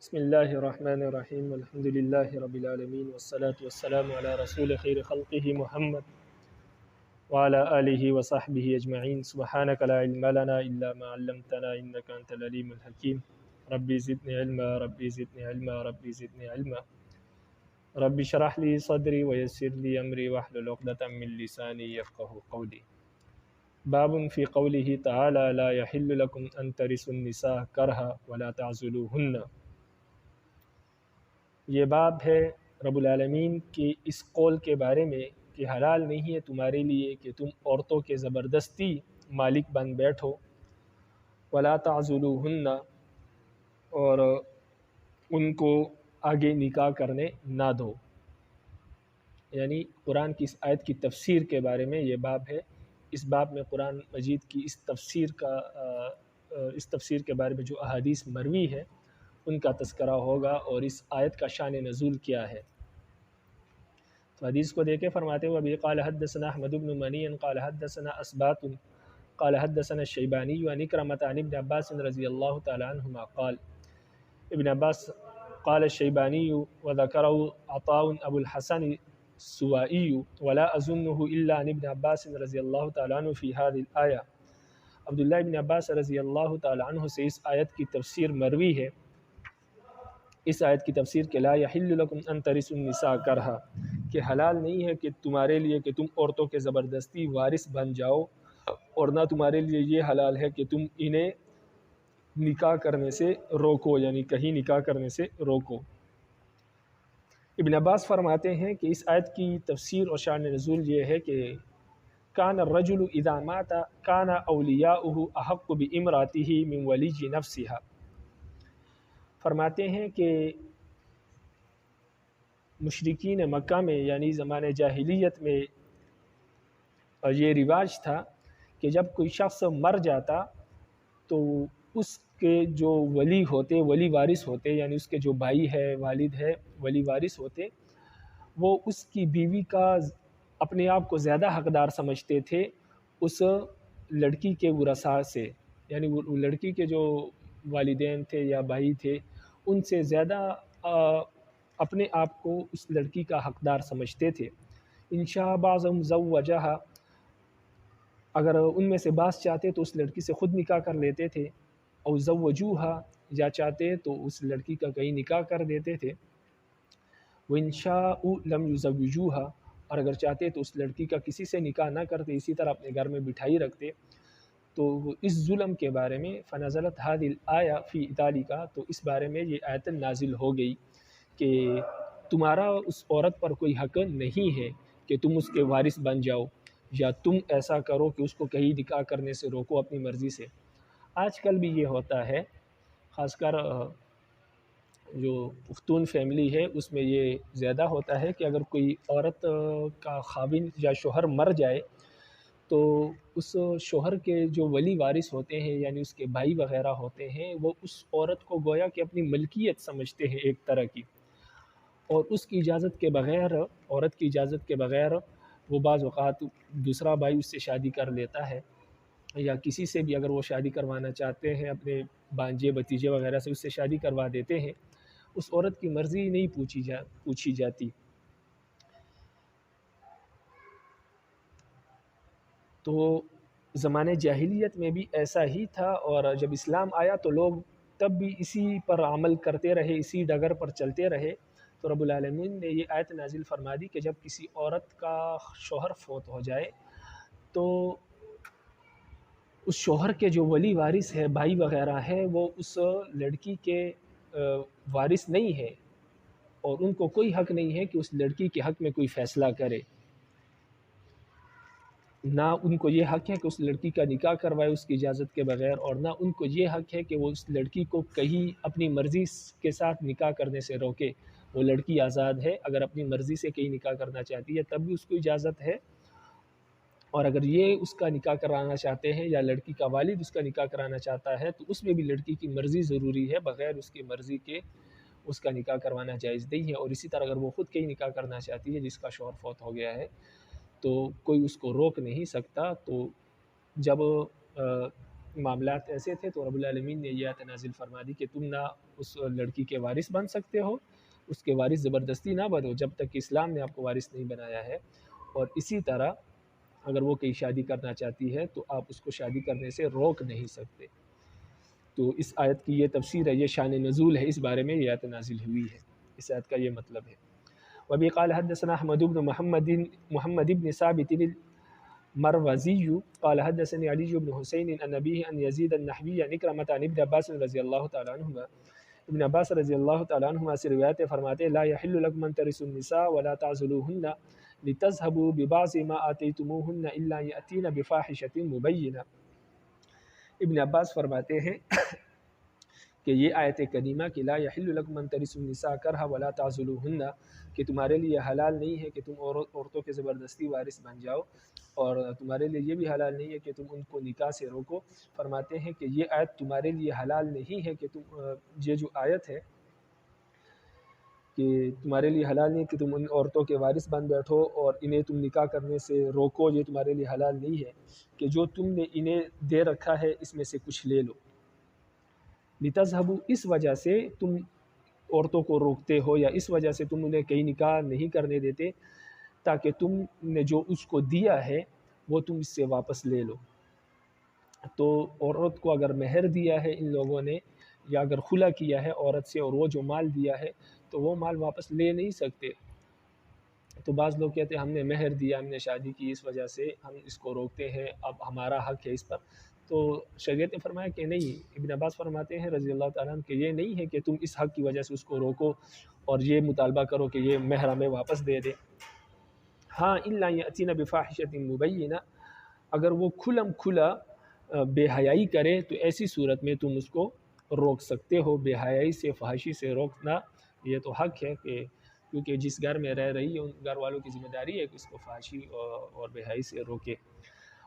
بسم اللہ الرحمن الرحیم الحمد للہ رب العالمین والصلاة والسلام علی رسول خیر خلقہ محمد وعلی آلہ وصحبہ اجمعین سبحانک لا علم لنا الا ما علمتنا انک انت العلیم الحکیم ربی زدنی علما ربی زدنی علما ربی زدنی علما رب اشرح لی صدری ویسر لی امری واحلل عقدۃ من لسانی یفقهوا قولی باب فی قوله تعالی لا یحل لکم ان ترثوا النساء کرہا ولا تعضلوہن۔ یہ باب ہے رب العالمین کی اس قول کے بارے میں کہ حلال نہیں ہے تمہارے لیے کہ تم عورتوں کے زبردستی مالک بن بیٹھو، ولا تعضلوہن، اور ان کو آگے نکاح کرنے نہ دو۔ یعنی قرآن کی اس آیت کی تفسیر کے بارے میں یہ باب ہے۔ اس باب میں قرآن مجید کی اس تفسیر کے بارے میں جو احادیث مروی ہے ان کا تذکرہ ہوگا اور اس آیت کا شان نزول کیا ہے۔ تو حدیث کو دیکھے فرماتے ہوئے ابھی قال حدثنا احمد بن منی قال حدثنا اسبات قال حدثنا الشیبانی عن اکرمۃ عن ابن عباس رضی اللہ تعالی عنہما قال، ابن عباس قال الشیبانی وذكره عطاء ابو الحسن السوائي ولا اظنه الا عن ابن عباس رضی اللہ تعالی عنہ فی هذه الآیہ۔ عبداللہ ابن عباس رضی اللہ تعالی عنہ سے اس آیت کی تفسیر مروی ہے، اس آیت کی تفسیر کہ لا یحل لکم ان ترثوا النساء کرہا، کہ حلال نہیں ہے کہ تمہارے لیے کہ تم عورتوں کے زبردستی وارث بن جاؤ، اور نہ تمہارے لیے یہ حلال ہے کہ تم انہیں نکاح کرنے سے روکو، یعنی کہیں نکاح کرنے سے روکو۔ ابن عباس فرماتے ہیں کہ اس آیت کی تفسیر اور شان نزول یہ ہے کہ کان الرجل اذا مات کان اولیاؤہ احق بامرأتہ من ولی نفسہا۔ فرماتے ہیں کہ مشرکین مکہ میں یعنی زمانہ جاہلیت میں یہ رواج تھا کہ جب کوئی شخص مر جاتا تو اس کے جو ولی ہوتے، ولی وارث ہوتے، یعنی اس کے جو بھائی ہے، والد ہے، ولی وارث ہوتے، وہ اس کی بیوی کا اپنے آپ کو زیادہ حقدار سمجھتے تھے اس لڑکی کے ورثاء سے، یعنی وہ لڑکی کے جو والدین تھے یا بھائی تھے ان سے زیادہ اپنے آپ کو اس لڑکی کا حقدار سمجھتے تھے۔ انشاء بعضهم زوجها، اگر ان میں سے بعض چاہتے تو اس لڑکی سے خود نکاح کر لیتے تھے، او زوجوها، یا چاہتے تو اس لڑکی کا کہیں نکاح کر دیتے تھے، وانشاء لم یزوجوها، اور اگر چاہتے تو اس لڑکی کا کسی سے نکاح نہ کرتے، اسی طرح اپنے گھر میں بٹھائی رکھتے۔ تو اس ظلم کے بارے میں فنزلت هذه الآیہ فی ذلک، تو اس بارے میں یہ آیت نازل ہو گئی کہ تمہارا اس عورت پر کوئی حق نہیں ہے کہ تم اس کے وارث بن جاؤ، یا تم ایسا کرو کہ اس کو کہیں نکاح کرنے سے روکو اپنی مرضی سے۔ آج کل بھی یہ ہوتا ہے، خاص کر جو پختون فیملی ہے اس میں یہ زیادہ ہوتا ہے کہ اگر کوئی عورت کا خاوند یا شوہر مر جائے تو اس شوہر کے جو ولی وارث ہوتے ہیں یعنی اس کے بھائی وغیرہ ہوتے ہیں، وہ اس عورت کو گویا کہ اپنی ملکیت سمجھتے ہیں ایک طرح کی، اور اس کی اجازت کے بغیر، عورت کی اجازت کے بغیر وہ بعض اوقات دوسرا بھائی اس سے شادی کر لیتا ہے، یا کسی سے بھی اگر وہ شادی کروانا چاہتے ہیں اپنے بانجے بھتیجے وغیرہ سے اس سے شادی کروا دیتے ہیں، اس عورت کی مرضی نہیں پوچھی جاتی۔ تو زمانے جاہلیت میں بھی ایسا ہی تھا، اور جب اسلام آیا تو لوگ تب بھی اسی پر عمل کرتے رہے، اسی ڈگر پر چلتے رہے۔ تو رب العالمین نے یہ آیت نازل فرما دی کہ جب کسی عورت کا شوہر فوت ہو جائے تو اس شوہر کے جو ولی وارث ہے، بھائی وغیرہ ہے، وہ اس لڑکی کے وارث نہیں ہے، اور ان کو کوئی حق نہیں ہے کہ اس لڑکی کے حق میں کوئی فیصلہ کرے، نہ ان کو یہ حق ہے کہ اس لڑکی کا نکاح کروائے اس کی اجازت کے بغیر، اور نہ ان کو یہ حق ہے کہ وہ اس لڑکی کو کہیں اپنی مرضی کے ساتھ نکاح کرنے سے روکے۔ وہ لڑکی آزاد ہے، اگر اپنی مرضی سے کہیں نکاح کرنا چاہتی ہے تب بھی اس کو اجازت ہے، اور اگر یہ اس کا نکاح کرانا چاہتے ہیں یا لڑکی کا والد اس کا نکاح کرانا چاہتا ہے تو اس میں بھی لڑکی کی مرضی ضروری ہے، بغیر اس کی مرضی کے اس کا نکاح کروانا جائز نہیں ہے۔ اور اسی طرح اگر وہ خود کہیں نکاح کرنا چاہتی ہے جس کا شوہر فوت ہو گیا ہے تو کوئی اس کو روک نہیں سکتا۔ تو جب معاملات ایسے تھے تو رب العالمین نے یہ آیت نازل فرما دی کہ تم نہ اس لڑکی کے وارث بن سکتے ہو، اس کے وارث زبردستی نہ بنو جب تک کہ اسلام نے آپ کو وارث نہیں بنایا ہے۔ اور اسی طرح اگر وہ کہیں شادی کرنا چاہتی ہے تو آپ اس کو شادی کرنے سے روک نہیں سکتے۔ تو اس آیت کی یہ تفسیر ہے، یہ شان نزول ہے، اس بارے میں یہ آیت نازل ہوئی ہے، اس آیت کا یہ مطلب ہے۔ وبی قال حدثنا احمد بن محمد بن ثابت المروزی قال حدثني علی بن حسین عن ابیہ عن یزید النحوی عن اکرمۃ عن ابن عباس رضی اللہ تعالی عنہما، ابن عباس رضی اللہ تعالی عنہما سے روایت فرماتے لا یحل لکم ان ترثوا النساء ولا تعضلوهن لتذهبوا ببعض ما آتیتموهن الا یأتین بفاحشۃ مبینہ۔ ابن عباس فرماتے ہیں کہ یہ آیت کریمہ کہ لا یحل لکم ان ترثوا النساء کرہا ولا تعضلوهن، کہ تمہارے لیے حلال نہیں ہے کہ تم عورتوں کے زبردستی وارث بن جاؤ، اور تمہارے لیے یہ بھی حلال نہیں ہے کہ تم ان کو نکاح سے روکو۔ فرماتے ہیں کہ یہ آیت تمہارے لیے حلال نہیں ہے کہ تم یہ جو آیت ہے کہ تمہارے لیے حلال نہیں کہ تم ان عورتوں کے وارث بن بیٹھو اور انہیں تم نکاح کرنے سے روکو، یہ تمہارے لیے حلال نہیں ہے کہ جو تم نے انہیں دے رکھا ہے اس میں سے کچھ لے لو۔ لتذهبوا، اس وجہ سے تم عورتوں کو روکتے ہو یا اس وجہ سے تم انہیں کہیں نکاح نہیں کرنے دیتے تاکہ تم نے جو اس کو دیا ہے وہ تم اس سے واپس لے لو۔ تو عورت کو اگر مہر دیا ہے ان لوگوں نے یا اگر خلا کیا ہے عورت سے اور وہ جو مال دیا ہے تو وہ مال واپس لے نہیں سکتے۔ تو بعض لوگ کہتے ہیں ہم نے مہر دیا، ہم نے شادی کی، اس وجہ سے ہم اس کو روکتے ہیں، اب ہمارا حق ہے اس پر۔ تو شریعت نے فرمایا کہ نہیں، ابن عباس فرماتے ہیں رضی اللہ تعالیٰ عنہ کہ یہ نہیں ہے کہ تم اس حق کی وجہ سے اس کو روکو اور یہ مطالبہ کرو کہ یہ مہر ہمیں واپس دے دے۔ ہاں الا یأتین بفاحشۃ مبینہ، اگر وہ کھلم کھلا بے حیائی کرے تو ایسی صورت میں تم اس کو روک سکتے ہو۔ بے حیائی سے، فحاشی سے روکنا یہ تو حق ہے کہ کیونکہ جس گھر میں رہ رہی ہے ان گھر والوں کی ذمہ داری ہے کہ اس کو فحاشی اور بے حیائی سے روکے۔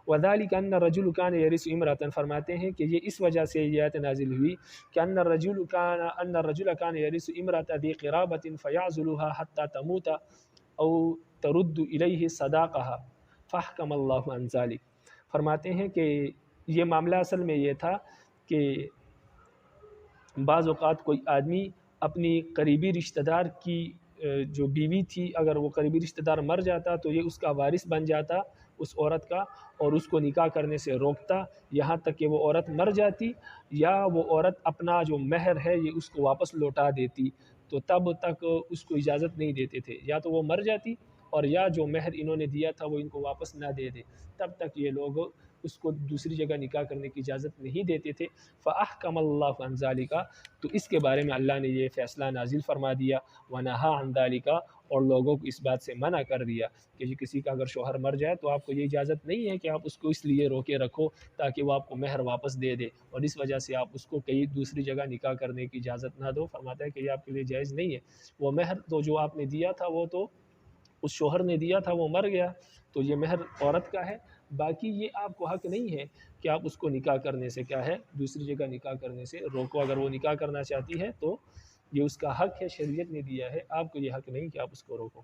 وذالک ان الرجل کان یرث امرأۃ، فرماتے ہیں کہ یہ اس وجہ سے یہ آیت نازل ہوئی کہ ان الرجل کان یرث امرأۃ ذی قرابۃ فیعزلها حتى تموت او ترد الیہ صداقها فاحکم اللہ عن ذلک۔ فرماتے ہیں کہ یہ معاملہ اصل میں یہ تھا کہ بعض اوقات کوئی آدمی اپنی قریبی رشتہ دار کی جو بیوی تھی، اگر وہ قریبی رشتہ دار مر جاتا تو یہ اس کا وارث بن جاتا اس عورت کا اور اس کو نکاح کرنے سے روکتا یہاں تک کہ وہ عورت مر جاتی یا وہ عورت اپنا جو مہر ہے یہ اس کو واپس لوٹا دیتی، تو تب تک اس کو اجازت نہیں دیتے تھے، یا تو وہ مر جاتی اور یا جو مہر انہوں نے دیا تھا وہ ان کو واپس نہ دے دے، تب تک یہ لوگ اس کو دوسری جگہ نکاح کرنے کی اجازت نہیں دیتے تھے۔ فَأَحْكَمَ اللَّهُ عَنْ ذَلِكَ، تو اس کے بارے میں اللہ نے یہ فیصلہ نازل فرما دیا، وَنَهَا عَنْ ذَلِكَ، اور لوگوں کو اس بات سے منع کر دیا کہ کسی کا اگر شوہر مر جائے تو آپ کو یہ اجازت نہیں ہے کہ آپ اس کو اس لیے روکے رکھو تاکہ وہ آپ کو مہر واپس دے دے اور اس وجہ سے آپ اس کو کہیں دوسری جگہ نکاح کرنے کی اجازت نہ دو۔ فرماتا ہے کہ یہ آپ کے لیے جائز نہیں ہے۔ وہ مہر تو جو آپ نے دیا تھا وہ تو اس شوہر نے دیا تھا، وہ مر گیا تو یہ مہر عورت کا ہے، باقی یہ آپ کو حق نہیں ہے کہ آپ اس کو نکاح کرنے سے کیا ہے دوسری جگہ نکاح کرنے سے روکو۔ اگر وہ نکاح کرنا چاہتی ہے تو یہ اس کا حق ہے، شریعت نے دیا ہے، آپ کو یہ حق نہیں کہ آپ اس کو روکو۔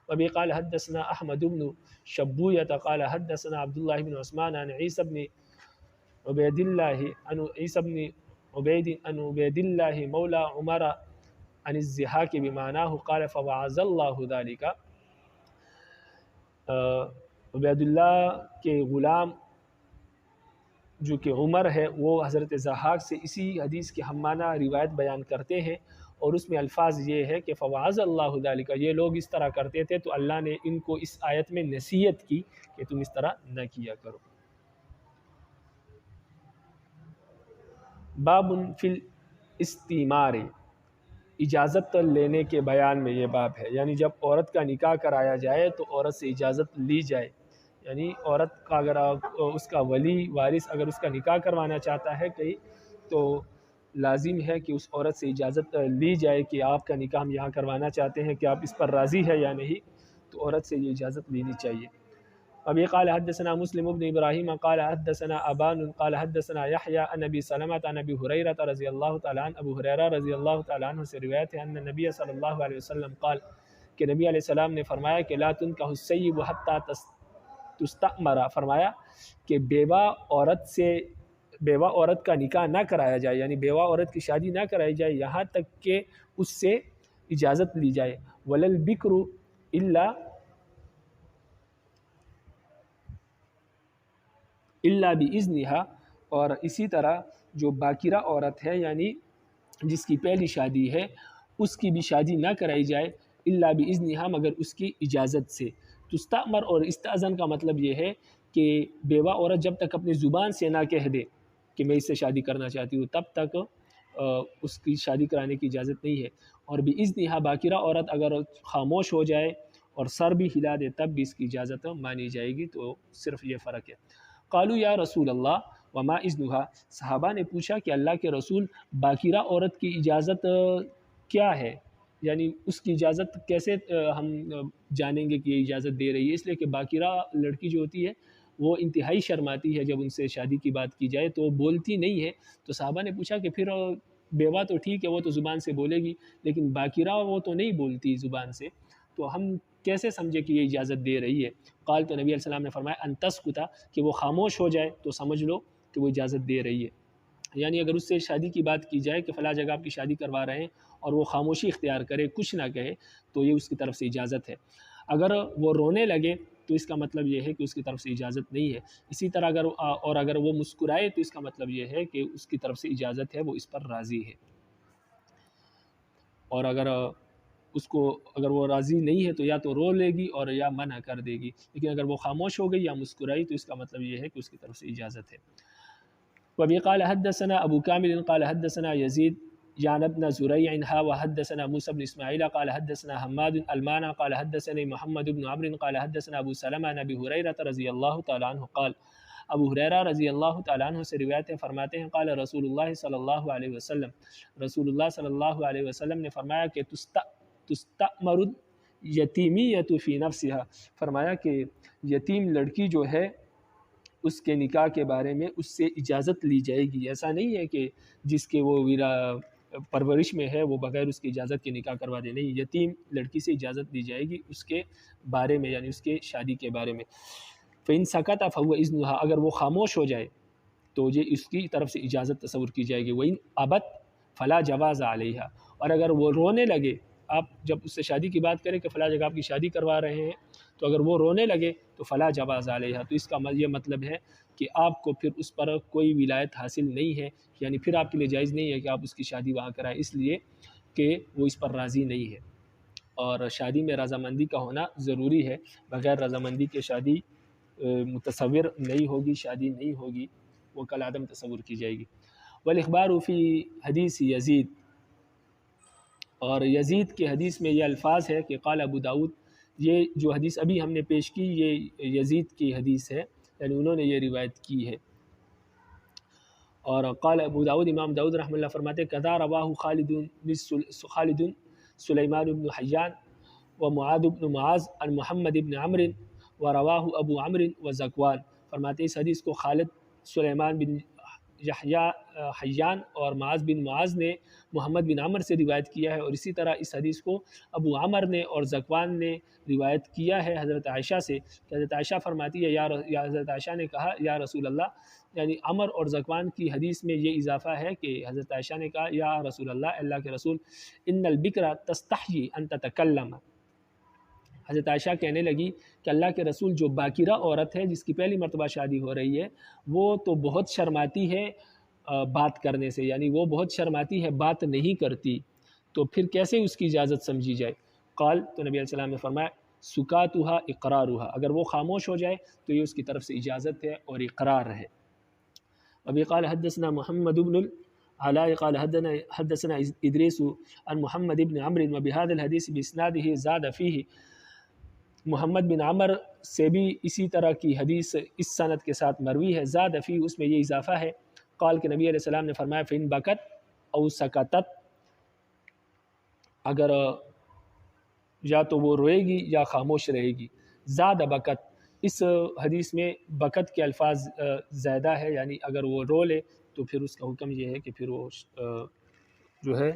وبی قال حدثنا احمد بن شبویۃ قال حدثنا عبد اللہ بن عثمان عن عیسی بن عبید اللہ عن عبید اللہ مولا عمر عن الضحاک بمعناه قال فوعظ اللہ ذلك۔ عبید اللہ کے غلام جو کہ عمر ہے وہ حضرت ضحاک سے اسی حدیث کے ہم معنی روایت بیان کرتے ہیں اور اس میں الفاظ یہ ہے کہ فوعظ اللہ ذلك، یہ لوگ اس طرح کرتے تھے تو اللہ نے ان کو اس آیت میں نصیحت کی کہ تم اس طرح نہ کیا کرو۔ باب فی الاستعمار، اجازت لینے کے بیان میں یہ باب ہے، یعنی جب عورت کا نکاح کرایا جائے تو عورت سے اجازت لی جائے، یعنی عورت کا اگر اس کا ولی وارث اگر اس کا نکاح کروانا چاہتا ہے کہیں تو لازم ہے کہ اس عورت سے اجازت لی جائے کہ آپ کا نکاح ہم یہاں کروانا چاہتے ہیں کہ آپ اس پر راضی ہے یا نہیں، تو عورت سے یہ اجازت لینی چاہیے۔ ابھی قال حدثنا مسلم بن ابراہیم قال حدثنا ابان قال حدثنا یحیی عن ابی سلمہ عن ابی ہریرہ رضی اللہ تعالی عنہ، ابو ہریرہ رضی اللہ تعالی عنہ سے روایت ہے ان نبی صلی اللہ علیہ وسلم قال کہ نبی علیہ السلام نے فرمایا کہ لا تنکح السیب حتی تستأمر، فرمایا کہ بیوہ عورت سے بیوہ عورت کا نکاح نہ کرایا جائے، یعنی بیوہ عورت کی شادی نہ کرائی جائے یہاں تک کہ اس سے اجازت لی جائے۔ وَلَلْ بِكْرُ إِلَّا بِإِذْنِهَا، اور اسی طرح جو باکرہ عورت ہے یعنی جس کی پہلی شادی ہے اس کی بھی شادی نہ کرائی جائے الا باذنها، مگر اس کی اجازت سے۔ تستأمر اور استاذن کا مطلب یہ ہے کہ بیوہ عورت جب تک اپنی زبان سے نہ کہہ دے کہ میں اس سے شادی کرنا چاہتی ہوں تب تک اس کی شادی کرانے کی اجازت نہیں ہے۔ اور باذنها باکرہ عورت اگر خاموش ہو جائے اور سر بھی ہلا دے تب بھی اس کی اجازت مانی جائے گی۔ تو صرف یہ فرق ہے۔ قالوا یا رسول اللہ وما اذنها، صحابہ نے پوچھا کہ اللہ کے رسول باکرہ عورت کی اجازت کیا ہے، یعنی اس کی اجازت کیسے ہم جانیں گے کہ یہ اجازت دے رہی ہے؟ اس لیے کہ باکرہ لڑکی جو ہوتی ہے وہ انتہائی شرماتی ہے، جب ان سے شادی کی بات کی جائے تو بولتی نہیں ہے۔ تو صحابہ نے پوچھا کہ پھر بیوہ تو ٹھیک ہے وہ تو زبان سے بولے گی، لیکن باکرہ وہ تو نہیں بولتی زبان سے، تو ہم کیسے سمجھے کہ یہ اجازت دے رہی ہے؟ قال، تو نبی علیہ السلام نے فرمایا ان تسکتا، کہ وہ خاموش ہو جائے تو سمجھ لو کہ وہ اجازت دے رہی ہے۔ یعنی اگر اس سے شادی کی بات کی جائے کہ فلاں جگہ آپ کی شادی کروا رہے ہیں اور وہ خاموشی اختیار کرے، کچھ نہ کہے، تو یہ اس کی طرف سے اجازت ہے۔ اگر وہ رونے لگے تو اس کا مطلب یہ ہے کہ اس کی طرف سے اجازت نہیں ہے۔ اسی طرح اگر وہ مسکرائے تو اس کا مطلب یہ ہے کہ اس کی طرف سے اجازت ہے، وہ اس پر راضی ہے۔ اور اگر وہ راضی نہیں ہے تو یا تو رو لے گی اور یا منع کر دے گی، لیکن اگر وہ خاموش ہو گئی یا مسکرائی تو اس کا مطلب یہ ہے کہ اس کی طرف سے اجازت ہے۔ وبی قال حدثنا ابو کامل قال حدثنا یزید یعنی ابن زریع وحدثنا موسى بن اسماعیل قال حدثنا حماد المعنى قال حدثني محمد بن عمرو قال حدثنا ابو سلمہ عن ابی ہریرہ رضی اللہ تعالی عنہ قال، ابو ہریرہ رضی اللہ تعالیٰ عنہ سے روایت فرماتے ہیں قال رسول اللہ صلی اللہ علیہ وسلم، رسول اللہ صلی اللہ علیہ وسلم نے فرمایا کہ تستأمر یتیمیۃ فی نفسها، فرمایا کہ یتیم لڑکی جو ہے اس کے نکاح کے بارے میں اس سے اجازت لی جائے گی۔ ایسا نہیں ہے کہ جس کے وہ پرورش میں ہے وہ بغیر اس کی اجازت کے نکاح کروا دے، نہیں، یتیم لڑکی سے اجازت دی جائے گی اس کے بارے میں، یعنی اس کے شادی کے بارے میں۔ فَإِن سَكَتَ فَهُوَ إِذْنُهَا، اگر وہ خاموش ہو جائے تو یہ اس کی طرف سے اجازت تصور کی جائے گی۔ وَإِن أَبَتْ فَلَا جَوَازَ عَلَيْهَا، اور اگر وہ رونے لگے، آپ جب اس سے شادی کی بات کریں کہ فلاں جگہ آپ کی شادی کروا رہے ہیں تو اگر وہ رونے لگے تو فَلَا جَوَازَ عَلَيْهَا، تو اس کا یہ مطلب ہے کہ آپ کو پھر اس پر کوئی ولایت حاصل نہیں ہے، یعنی پھر آپ کے لیے جائز نہیں ہے کہ آپ اس کی شادی وہاں کرائیں، اس لیے کہ وہ اس پر راضی نہیں ہے۔ اور شادی میں رضامندی کا ہونا ضروری ہے، بغیر رضامندی کے شادی متصور نہیں ہوگی، شادی نہیں ہوگی، وہ کل عدم تصور کی جائے گی۔ والاخبار فی حدیث یزید، اور یزید کے حدیث میں یہ الفاظ ہے کہ قال ابو داود، یہ جو حدیث ابھی ہم نے پیش کی یہ یزید کی حدیث ہے، یعنی انہوں نے یہ روایت کی ہے۔ اور قال ابو داود، امام داود رحمہ اللہ فرماتے کذا رواہ خالد سلیمان بن حیان ومعاذ بن معاذ عن محمد بن عمرو ورواہ ابو عمرو وزکوان، فرماتے اس حدیث کو خالد سلیمان بن حیان اور معاذ بن معاذ نے محمد بن عمر سے روایت کیا ہے، اور اسی طرح اس حدیث کو ابو عمر نے اور زکوان نے روایت کیا ہے حضرت عائشہ سے، کہ حضرت عائشہ فرماتی ہے یا حضرت عائشہ نے کہا یا رسول اللہ، یعنی عمر اور زکوان کی حدیث میں یہ اضافہ ہے کہ حضرت عائشہ نے کہا یا رسول اللہ، اللہ کے رسول، ان البکر تستحیی ان تتکلم، حضرت عائشہ کہنے لگی کہ اللہ کے رسول، جو باکرہ عورت ہے جس کی پہلی مرتبہ شادی ہو رہی ہے وہ تو بہت شرماتی ہے بات کرنے سے، یعنی وہ بہت شرماتی ہے، بات نہیں کرتی، تو پھر کیسے اس کی اجازت سمجھی جائے؟ قال، تو نبی علیہ السلام نے فرمایا سکاتھا اقرارھا، اگر وہ خاموش ہو جائے تو یہ اس کی طرف سے اجازت ہے اور اقرار ہے۔ ابھی قال حدثنا محمد بن العلاء قال حدثنا ادریس عن محمد بن عمرو وبهذا الحديث باسناده زاد فيه، محمد بن عمر سے بھی اسی طرح کی حدیث اس سند کے ساتھ مروی ہے، زاد فی، اس میں یہ اضافہ ہے، قال کہ نبی علیہ السلام نے فرمایا فإن بکت او سکتت، اگر یا تو وہ روئے گی یا خاموش رہے گی۔ زاد بکت، اس حدیث میں بکت کے الفاظ زیادہ ہے، یعنی اگر وہ رو لے تو پھر اس کا حکم یہ ہے کہ پھر وہ جو ہے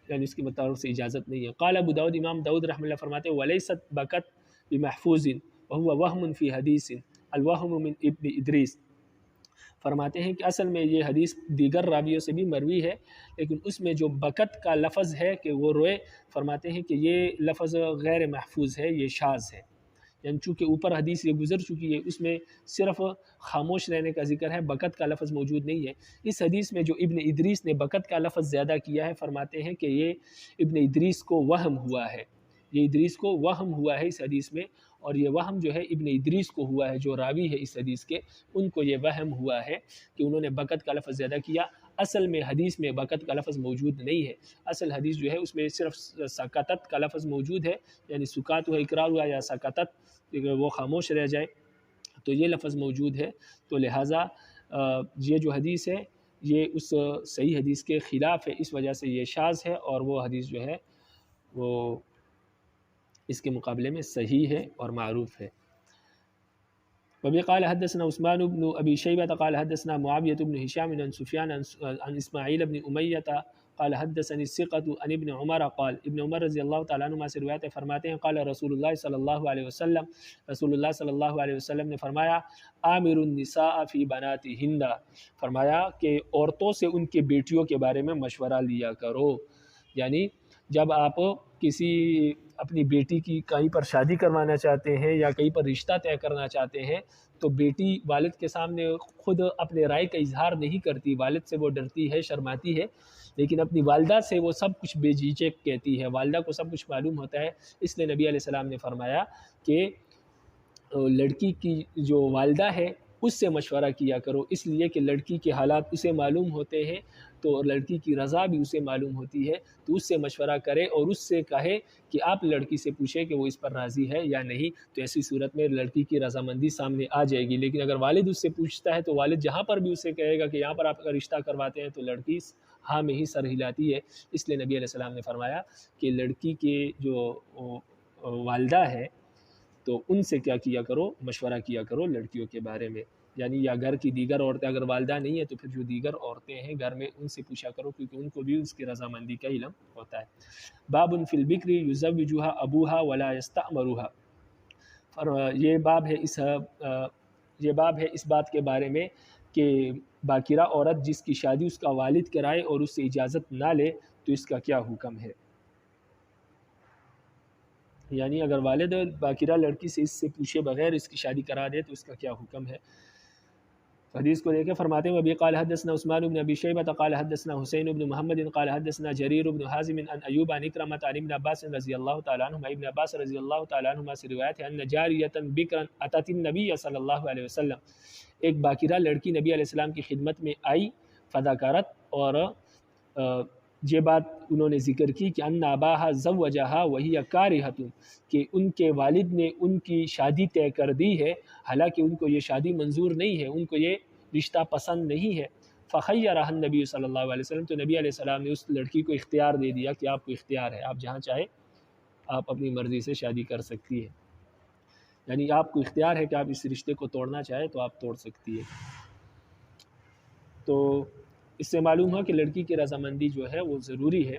یعنی اس کی مطابق سے اجازت نہیں ہے۔ قال ابو داود، امام داود رحمہ اللہ فرماتے ولیست بکت بمحفوظ وهو وهم فی حدیث الوهم من ابن ادریس، فرماتے ہیں کہ اصل میں یہ حدیث دیگر راویوں سے بھی مروی ہے، لیکن اس میں جو بکت کا لفظ ہے کہ وہ روئے، فرماتے ہیں کہ یہ لفظ غیر محفوظ ہے، یہ شاذ ہے، یعنی چونکہ اوپر حدیث یہ گزر چکی ہے، اس میں صرف خاموش رہنے کا ذکر ہے، بکت کا لفظ موجود نہیں ہے۔ اس حدیث میں جو ابن ادریس نے بکت کا لفظ زیادہ کیا ہے، فرماتے ہیں کہ یہ ابن ادریس کو وہم ہوا ہے، یہ ادریس کو وہم ہوا ہے اس حدیث میں، اور یہ وہم جو ہے ابن ادریس کو ہوا ہے، جو راوی ہے اس حدیث کے، ان کو یہ وہم ہوا ہے کہ انہوں نے بکت کا لفظ زیادہ کیا۔ اصل میں حدیث میں بکت کا لفظ موجود نہیں ہے، اصل حدیث جو ہے اس میں صرف سکتت کا لفظ موجود ہے، یعنی سکات ہوا، اقرار ہوا، یا سکتت وہ خاموش رہ جائے، تو یہ لفظ موجود ہے۔ تو لہٰذا یہ جو حدیث ہے یہ اس صحیح حدیث کے خلاف ہے، اس وجہ سے یہ شاذ ہے، اور وہ حدیث جو ہے وہ اس کے مقابلے میں صحیح ہے اور معروف ہے۔ وبه قال حدثنا عثمان بن ابي شيبه قال حدثنا معاويه بن هشام عن سفيان عن اسماعيل بن اميه قال حدثني الثقة عن ابن عمر قال، ابن عمر رضی اللہ تعالیٰ عنہ سے روایت فرماتے ہیں، قال رسول اللہ صلی اللہ علیہ وسلم، رسول اللہ صلی اللہ علیہ وسلم نے فرمایا، آمر النساء فی بناتہن، فرمایا کہ عورتوں سے ان کے بیٹیوں کے بارے میں مشورہ لیا کرو، یعنی جب آپ کسی اپنی بیٹی کی کہیں پر شادی کروانا چاہتے ہیں یا کہیں پر رشتہ طے کرنا چاہتے ہیں، تو بیٹی والد کے سامنے خود اپنے رائے کا اظہار نہیں کرتی، والد سے وہ ڈرتی ہے، شرماتی ہے، لیکن اپنی والدہ سے وہ سب کچھ بے جھجک کہتی ہے، والدہ کو سب کچھ معلوم ہوتا ہے۔ اس لیے نبی علیہ السلام نے فرمایا کہ لڑکی کی جو والدہ ہے اس سے مشورہ کیا کرو، اس لیے کہ لڑکی کے حالات اسے معلوم ہوتے ہیں، تو لڑکی کی رضا بھی اسے معلوم ہوتی ہے، تو اس سے مشورہ کرے اور اس سے کہے کہ آپ لڑکی سے پوچھیں کہ وہ اس پر راضی ہے یا نہیں، تو ایسی صورت میں لڑکی کی رضامندی سامنے آ جائے گی۔ لیکن اگر والد اس سے پوچھتا ہے تو والد جہاں پر بھی اسے کہے گا کہ یہاں پر آپ کا رشتہ کرواتے ہیں، تو لڑکی ہاں میں ہی سر ہلاتی ہے۔ اس لیے نبی علیہ السلام نے فرمایا کہ لڑکی کے جو والدہ ہے تو ان سے کیا کیا کرو، مشورہ کیا کرو لڑکیوں کے بارے میں، یعنی یا گھر کی دیگر عورتیں، اگر والدہ نہیں ہے تو پھر جو دیگر عورتیں ہیں گھر میں ان سے پوچھا کرو، کیونکہ ان کو بھی اس کی رضامندی کا علم ہوتا ہے۔ باب فی البکر یزوجھا ابوہا ولا یستأمرھا، یہ باب ہے اس بات کے بارے میں کہ باکرہ عورت جس کی شادی اس کا والد کرائے اور اس سے اجازت نہ لے تو اس کا کیا حکم ہے، یعنی اگر والد باکرہ لڑکی سے اس سے پوچھے بغیر اس کی شادی کرا دے تو اس کا کیا حکم ہے۔ حدیث کو دیکھیں، فرماتے ہیں ابی قال حدثنا عثمان بن ابی شیبہ قال حدثنا حسین بن محمد قال حدثنا جریر بن حازم عن ایوب عن اکرمہ عن ابن عباس رضی اللہ تعالیٰ عنہما، ابن عباس رضی اللہ تعالیٰ عنہما سے روایت ہے، ان جاریۃ بکرا اتت النبی صلی اللہ علیہ وسلم، ایک باکرہ لڑکی نبی علیہ السلام کی خدمت میں آئی، فذکرت، اور یہ بات انہوں نے ذکر کی کہ ان اباہا زوجہا وہی کارہۃ، کہ ان کے والد نے ان کی شادی طے کر دی ہے، حالانکہ ان کو یہ شادی منظور نہیں ہے، ان کو یہ رشتہ پسند نہیں ہے۔ فخیرہا النبی صلی اللہ علیہ وسلم، تو نبی علیہ السلام نے اس لڑکی کو اختیار دے دیا کہ آپ کو اختیار ہے، آپ جہاں چاہے آپ اپنی مرضی سے شادی کر سکتی ہے، یعنی آپ کو اختیار ہے کہ آپ اس رشتے کو توڑنا چاہے تو آپ توڑ سکتی ہے۔ تو اس سے معلوم ہوا کہ لڑکی کی رضامندی جو ہے وہ ضروری ہے،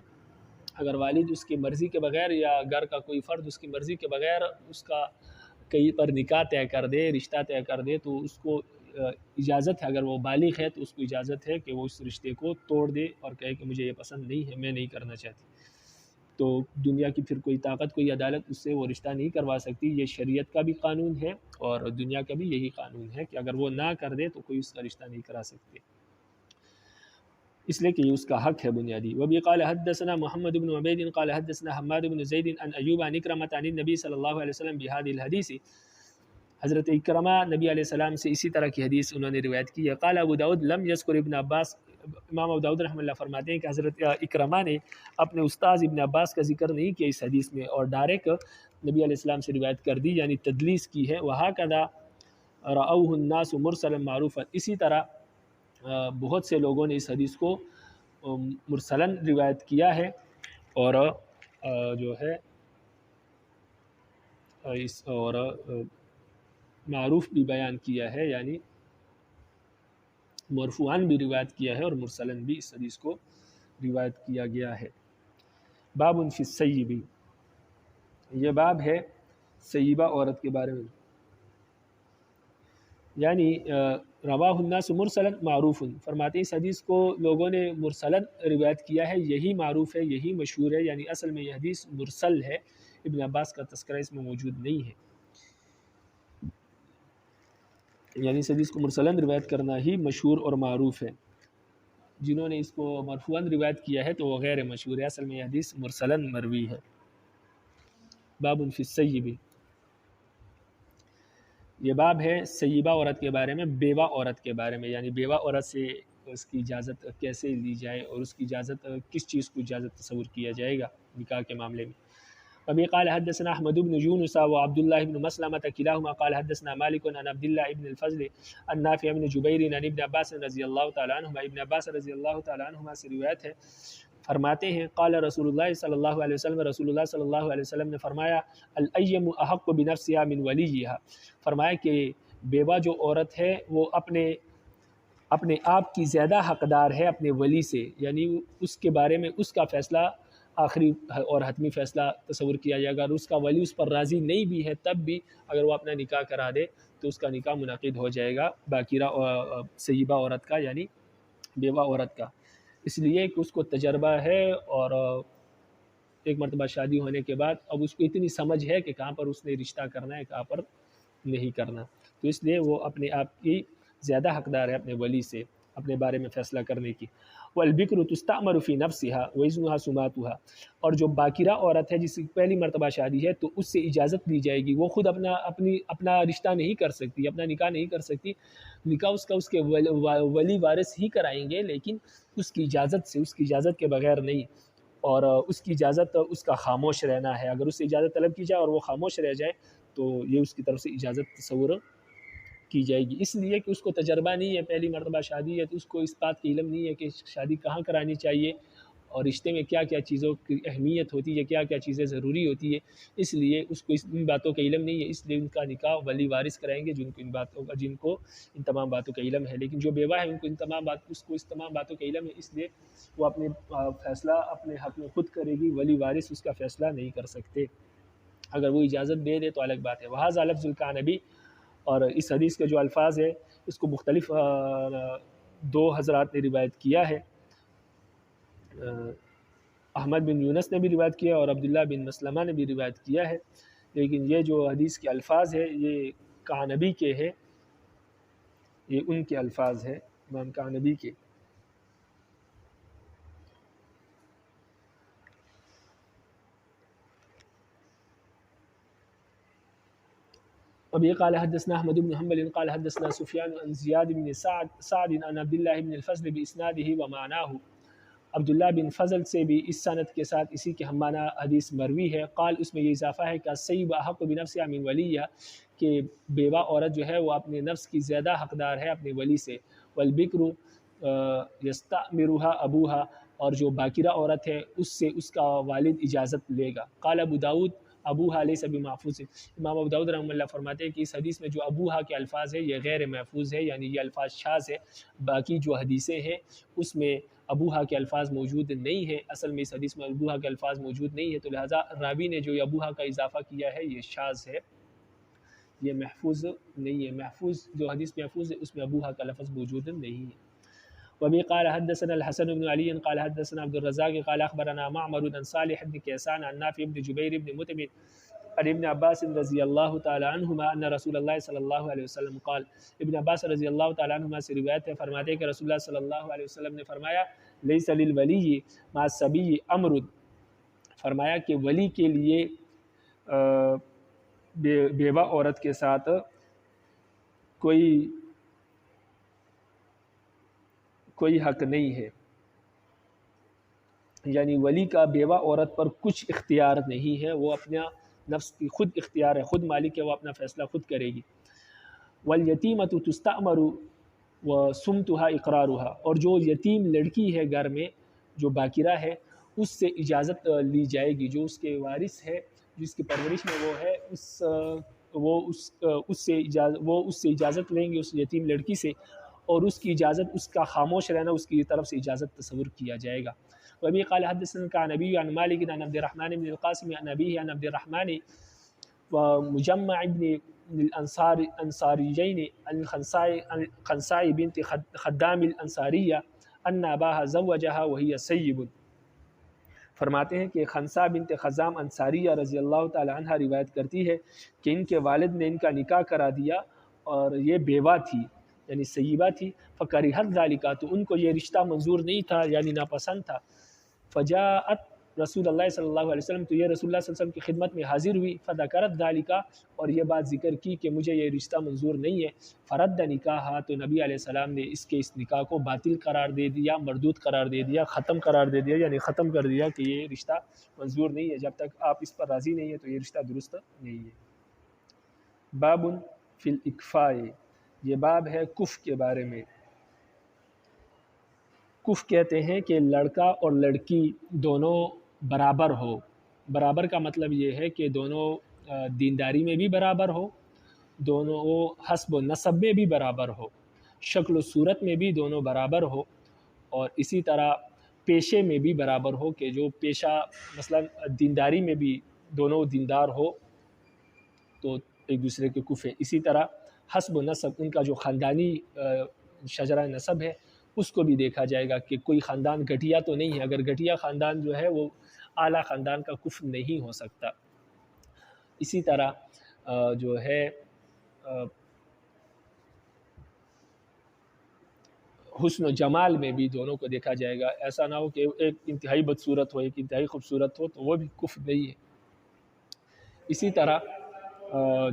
اگر والد اس کی مرضی کے بغیر یا گھر کا کوئی فرد اس کی مرضی کے بغیر اس کا کہیں پر نکاح طے کر دے، رشتہ طے کر دے، تو اس کو اجازت ہے، اگر وہ بالغ ہے تو اس کو اجازت ہے کہ وہ اس رشتے کو توڑ دے اور کہے کہ مجھے یہ پسند نہیں ہے، میں نہیں کرنا چاہتی۔ تو دنیا کی پھر کوئی طاقت، کوئی عدالت اس سے وہ رشتہ نہیں کروا سکتی، یہ شریعت کا بھی قانون ہے اور دنیا کا بھی یہی قانون ہے کہ اگر وہ نہ کر دے تو کوئی اس کا رشتہ نہیں کرا سکتے، اس لیے کہ یہ اس کا حق ہے بنیادی۔ وبی قال حدثنا محمد بن عبید قال حدثنا حماد بن زید عن ایوب عن اکرمہ عن النبی صلی اللہ علیہ وسلم بہذہ الحدیث، حضرت اکرمہ نبی علیہ السلام سے اسی طرح کی حدیث انہوں نے روایت کی ہے۔ قال ابو داؤد لم یذکر ابن عباس، امام ابو داؤد رحمہ اللہ فرماتے ہیں کہ حضرت اکرمہ نے اپنے استاذ ابن عباس کا ذکر نہیں کیا اس حدیث میں، اور ڈائریکٹ نبی علیہ السلام سے روایت کر دی، یعنی تدلیس کی ہے۔ وَهَكَذَا رَأَوْهُ النَّاسُ مُرْسَلًا مَعْرُوفًا، اسی طرح بہت سے لوگوں نے اس حدیث کو مرسلاً روایت کیا ہے اور جو ہے اور معروف بھی بیان کیا ہے، یعنی مرفوعاً بھی روایت کیا ہے اور مرسلاً بھی اس حدیث کو روایت کیا گیا ہے۔ باب فی السیب، یہ باب ہے سیبہ عورت کے بارے میں۔ یعنی رواہ الناس مرسلا معروف، فرماتے ہیں اس حدیث کو لوگوں نے مرسلا روایت کیا ہے، یہی معروف ہے، یہی مشہور ہے، یعنی اصل میں یہ حدیث مرسل ہے، ابن عباس کا تذکرہ اس میں موجود نہیں ہے، یعنی اس حدیث کو مرسلا روایت کرنا ہی مشہور اور معروف ہے، جنہوں نے اس کو مرفوعاً روایت کیا ہے تو وہ غیر مشہور ہے، اصل میں یہ حدیث مرسلا مروی ہے۔ باب فی السیب، یہ باب ہے سیبہ عورت کے بارے میں، بیوہ عورت کے بارے میں، یعنی بیوہ عورت سے اس کی اجازت کیسے لی جائے اور اس کی اجازت کس چیز کو اجازت تصور کیا جائے گا نکاح کے معاملے میں۔ ابھی قال حدثنا احمد بن یونس وعبد الله بن مسلمة كلاهما قال حدثنا مالك عن عبد الله بن الفضل عن نافع بن جبیر عن ابن عباس رضی اللہ تعالی عنہما، ابن عباس رضی اللہ تعالی عنہما سے روایت ہے، فرماتے ہیں قال رسول اللہ صلی اللہ علیہ وسلم، رسول اللہ صلی اللہ علیہ وسلم نے فرمایا الأیم احق بنفسها من ولیها، فرمایا کہ بیوہ جو عورت ہے وہ اپنے آپ کی زیادہ حقدار ہے اپنے ولی سے، یعنی اس کے بارے میں اس کا فیصلہ آخری اور حتمی فیصلہ تصور کیا جائے گا، اگر اس کا ولی اس پر راضی نہیں بھی ہے تب بھی اگر وہ اپنا نکاح کرا دے تو اس کا نکاح منعقد ہو جائے گا باکرہ سیبہ عورت کا، یعنی بیوہ عورت کا، اس لیے کہ اس کو تجربہ ہے اور ایک مرتبہ شادی ہونے کے بعد اب اس کو اتنی سمجھ ہے کہ کہاں پر اس نے رشتہ کرنا ہے کہاں پر نہیں کرنا، تو اس لیے وہ اپنے آپ کی زیادہ حقدار ہے اپنے ولی سے اپنے بارے میں فیصلہ کرنے کی۔ والبکر تستعمر فی نفسها واذنها سماتها، اور جو باکرہ عورت ہے جس کی پہلی مرتبہ شادی ہے تو اس سے اجازت لی جائے گی، وہ خود اپنا رشتہ نہیں کر سکتی، اپنا نکاح نہیں کر سکتی، نکاح اس کے ولی وارث ہی کرائیں گے، لیکن اس کی اجازت سے، اس کی اجازت کے بغیر نہیں، اور اس کی اجازت اس کا خاموش رہنا ہے، اگر اس سے اجازت طلب کی جائے اور وہ خاموش رہ جائے تو یہ اس کی طرف سے اجازت تصور کی جائے گی، اس لیے کہ اس کو تجربہ نہیں ہے، پہلی مرتبہ شادی ہے تو اس کو اس بات کی علم نہیں ہے کہ شادی کہاں کرانی چاہیے اور رشتے میں کیا کیا چیزوں کی اہمیت ہوتی ہے، کیا کیا چیزیں ضروری ہوتی ہے، اس لیے اس کو ان باتوں کا علم نہیں ہے، اس لیے ان کا نکاح ولی وارث کرائیں گے جن کو ان تمام باتوں کا علم ہے، لیکن جو بیوہ ہے ان کو اس تمام باتوں کا علم ہے، اس لیے وہ اپنے فیصلہ اپنے حق میں خود کرے گی، ولی وارث اس کا فیصلہ نہیں کر سکتے، اگر وہ اجازت دے دے تو الگ بات ہے۔ وہذا لفظ القعنبی، اور اس حدیث کے جو الفاظ ہے اس کو مختلف دو حضرات نے روایت کیا ہے، احمد بن یونس نے بھی روایت کیا اور عبداللہ بن مسلمہ نے بھی روایت کیا ہے، لیکن یہ جو حدیث کے الفاظ ہے یہ قعنبی کے ہے، یہ ان کے الفاظ ہے امام قعنبی کے۔ ابھی قال حدثنا احمد بن حنبل قال حدثنا سفیان عن زیاد بن سعد عن عبداللہ بن الفضل باسنادہ ومعناہ، عبداللہ بن فضل سے بھی اس سند کے ساتھ اسی کے ہم معنی حدیث مروی ہے، قال اس میں یہ اضافہ ہے کہ السیب احق بنفسها من ولیہ، کہ بیوہ عورت جو ہے وہ اپنے نفس کی زیادہ حقدار ہے اپنے ولی سے، والبکر یستأمرها ابوها، اور جو باکرہ عورت ہے اس سے اس کا والد اجازت لے گا۔ قال ابو داود ابوہا لیس بمحفوظ، امام ابو داؤد رحمہ اللہ فرماتے ہیں کہ اس حدیث میں جو ابوہا کے الفاظ ہے یہ غیر محفوظ ہے، یعنی یہ الفاظ شاذ ہے، باقی جو حدیثیں ہیں اس میں ابوہا کے الفاظ موجود نہیں ہیں، اصل میں اس حدیث میں ابوہا کے الفاظ موجود نہیں ہے، تو لہٰذا راوی نے جو ابوہا کا اضافہ کیا ہے یہ شاذ ہے، یہ محفوظ نہیں ہے، محفوظ جو حدیث محفوظ ہے اس میں ابوہا کا لفظ موجود نہیں ہے۔ وبه قال حدثنا الحسن بن علي قال حدثنا عبد الرزاق قال اخبرنا معمر عن صالح بن كيسان عن نافع بن جبير بن مطعم عن ابن عباس رضی اللہ تعالی عنہما ان رسول اللہ صلی اللہ علیہ وسلم قال، ابن عباس رضی اللہ تعالی عنہما سے روایت ہے، فرماتے ہیں کہ رسول اللہ صلی اللہ علیہ وسلم نے فرمایا لیس للولی مع الصبی امر، فرمایا کہ ولی کے لیے بیوہ عورت کے ساتھ کوئی حق نہیں ہے، یعنی ولی کا بیوہ عورت پر کچھ اختیار نہیں ہے، وہ اپنا نفس کی خود اختیار ہے، خود مالک ہے، وہ اپنا فیصلہ خود کرے گی۔ والیتیمۃ تستأمر وصمتها اقرارها، اور جو یتیم لڑکی ہے گھر میں جو باکرہ ہے اس سے اجازت لی جائے گی، جو اس کے وارث ہے جس کی پرورش میں وہ ہے وہ اس سے اجازت لیں گے اس یتیم لڑکی سے، اور اس کی اجازت، اس کا خاموش رہنا اس کی طرف سے اجازت تصور کیا جائے گا۔ وابی قال حدثنا القعنبی عن مالک عن عبد الرحمن بن القاسم عن ابیہ عن عبد الرحمن ومجمع بن الانصاریین الخنساء بنت خدام الانصاریہ ان اباها زوجها وهي سیب. فرماتے ہیں کہ خنساء بنت خزام انصاریہ رضی اللہ تعالی عنہ روایت کرتی ہے کہ ان کے والد نے ان کا نکاح کرا دیا اور یہ بیوہ تھی یعنی سیبہ تھی. فکرہت ذالک، تو ان کو یہ رشتہ منظور نہیں تھا یعنی ناپسند تھا. فجاءت رسول اللہ صلی اللہ علیہ وسلم، تو یہ رسول اللہ صلی اللہ علیہ وسلم کی خدمت میں حاضر ہوئی. فذکرت ذالک، اور یہ بات ذکر کی کہ مجھے یہ رشتہ منظور نہیں ہے. فرد نکاحا، تو نبی علیہ السلام نے اس نکاح کو باطل قرار دے دیا، مردود قرار دے دیا، ختم قرار دے دیا، یعنی ختم کر دیا کہ یہ رشتہ منظور نہیں ہے، جب تک آپ اس پر راضی نہیں ہے تو یہ رشتہ درست نہیں ہے. باب فی الاکفاء، یہ باب ہے کف کے بارے میں. کف کہتے ہیں کہ لڑکا اور لڑکی دونوں برابر ہو. برابر کا مطلب یہ ہے کہ دونوں دینداری میں بھی برابر ہو، دونوں حسب و نسب میں بھی برابر ہو، شکل و صورت میں بھی دونوں برابر ہو، اور اسی طرح پیشے میں بھی برابر ہو کہ جو پیشہ مثلا دینداری میں بھی دونوں دیندار ہو تو ایک دوسرے کے کف ہے. اسی طرح حسب و نسب، ان کا جو خاندانی شجرہ نسب ہے اس کو بھی دیکھا جائے گا کہ کوئی خاندان گھٹیا تو نہیں ہے. اگر گھٹیا خاندان جو ہے وہ اعلیٰ خاندان کا کف نہیں ہو سکتا. اسی طرح جو ہے حسن و جمال میں بھی دونوں کو دیکھا جائے گا. ایسا نہ ہو کہ ایک انتہائی بدصورت ہو ایک انتہائی خوبصورت ہو تو وہ بھی کف نہیں ہے. اسی طرح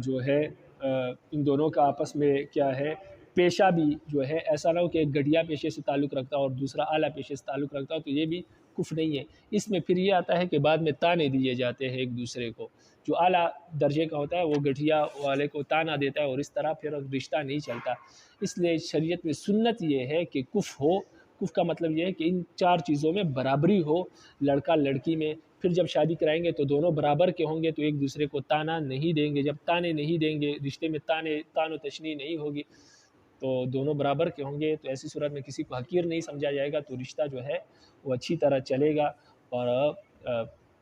جو ہے ان دونوں کا آپس میں کیا ہے، پیشہ بھی جو ہے ایسا نہ ہو کہ ایک گھٹیا پیشے سے تعلق رکھتا ہو اور دوسرا اعلیٰ پیشے سے تعلق رکھتا ہو تو یہ بھی کف نہیں ہے. اس میں پھر یہ آتا ہے کہ بعد میں تانے دیے جاتے ہیں ایک دوسرے کو. جو اعلیٰ درجے کا ہوتا ہے وہ گھٹیا والے کو تانا دیتا ہے اور اس طرح پھر رشتہ نہیں چلتا. اس لیے شریعت میں سنت یہ ہے کہ کف ہو. کف کا مطلب یہ ہے کہ ان چار چیزوں میں برابری ہو لڑکا لڑکی میں. پھر جب شادی کرائیں گے تو دونوں برابر کے ہوں گے تو ایک دوسرے کو تانا نہیں دیں گے. جب تانے نہیں دیں گے، رشتے میں تان و تشنیع نہیں ہوگی تو دونوں برابر کے ہوں گے، تو ایسی صورت میں کسی کو حقیر نہیں سمجھا جائے گا، تو رشتہ جو ہے وہ اچھی طرح چلے گا اور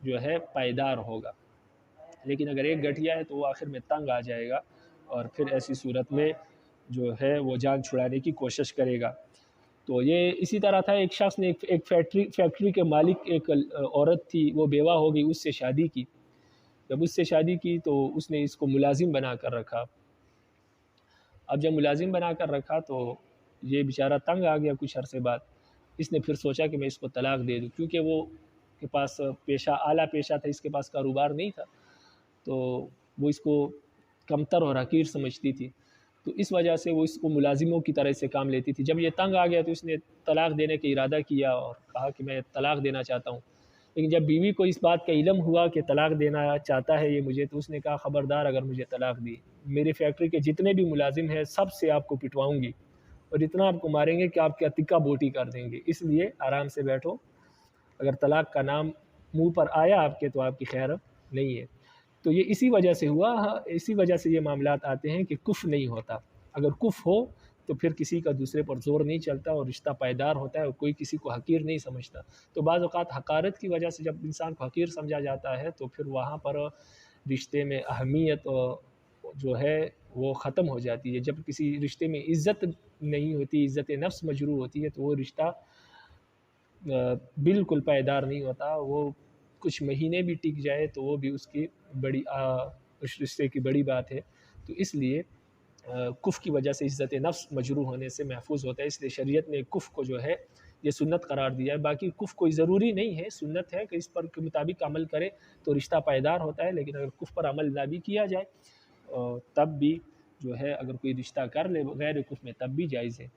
جو ہے پائیدار ہوگا. لیکن اگر ایک گھٹیا ہے تو وہ آخر میں تنگ آ جائے گا اور پھر ایسی صورت میں جو ہے وہ جان چھڑانے کی کوشش کرے گا. تو یہ اسی طرح تھا. ایک شخص نے ایک فیکٹری کے مالک ایک عورت تھی، وہ بیوہ ہو گئی، اس سے شادی کی. جب اس سے شادی کی تو اس نے اس کو ملازم بنا کر رکھا. اب جب ملازم بنا کر رکھا تو یہ بیچارہ تنگ آ گیا کچھ عرصے بعد. اس نے پھر سوچا کہ میں اس کو طلاق دے دوں، کیونکہ وہ کے پاس پیشہ اعلیٰ پیشہ تھا، اس کے پاس کاروبار نہیں تھا تو وہ اس کو کمتر اور حقیر سمجھتی تھی. تو اس وجہ سے وہ اس کو ملازموں کی طرح سے کام لیتی تھی. جب یہ تنگ آ گیا تو اس نے طلاق دینے کا ارادہ کیا اور کہا کہ میں طلاق دینا چاہتا ہوں. لیکن جب بیوی کو اس بات کا علم ہوا کہ طلاق دینا چاہتا ہے یہ مجھے، تو اس نے کہا خبردار اگر مجھے طلاق دی، میری فیکٹری کے جتنے بھی ملازم ہیں سب سے آپ کو پٹواؤں گی اور اتنا آپ کو ماریں گے کہ آپ کا تکہ بوٹی کر دیں گے. اس لیے آرام سے بیٹھو، اگر طلاق کا نام منہ پر آیا آپ کے تو آپ کی خیر نہیں ہے. تو یہ اسی وجہ سے ہوا، اسی وجہ سے یہ معاملات آتے ہیں کہ کف نہیں ہوتا. اگر کف ہو تو پھر کسی کا دوسرے پر زور نہیں چلتا اور رشتہ پائیدار ہوتا ہے اور کوئی کسی کو حقیر نہیں سمجھتا. تو بعض اوقات حقارت کی وجہ سے جب انسان کو حقیر سمجھا جاتا ہے تو پھر وہاں پر رشتے میں اہمیت جو ہے وہ ختم ہو جاتی ہے. جب کسی رشتے میں عزت نہیں ہوتی، عزت نفس مجروح ہوتی ہے تو وہ رشتہ بالکل پائیدار نہیں ہوتا. وہ کچھ مہینے بھی ٹک جائے تو وہ بھی اس کی بڑی اس رشتے کی بڑی بات ہے. تو اس لیے کف کی وجہ سے عزت نفس مجروح ہونے سے محفوظ ہوتا ہے. اس لیے شریعت نے کف کو جو ہے یہ سنت قرار دیا ہے. باقی کف کوئی ضروری نہیں ہے، سنت ہے کہ اس پر کے مطابق عمل کرے تو رشتہ پائیدار ہوتا ہے. لیکن اگر کف پر عمل نہ بھی کیا جائے تب بھی جو ہے اگر کوئی رشتہ کر لے غیر کف میں تب بھی جائز ہے.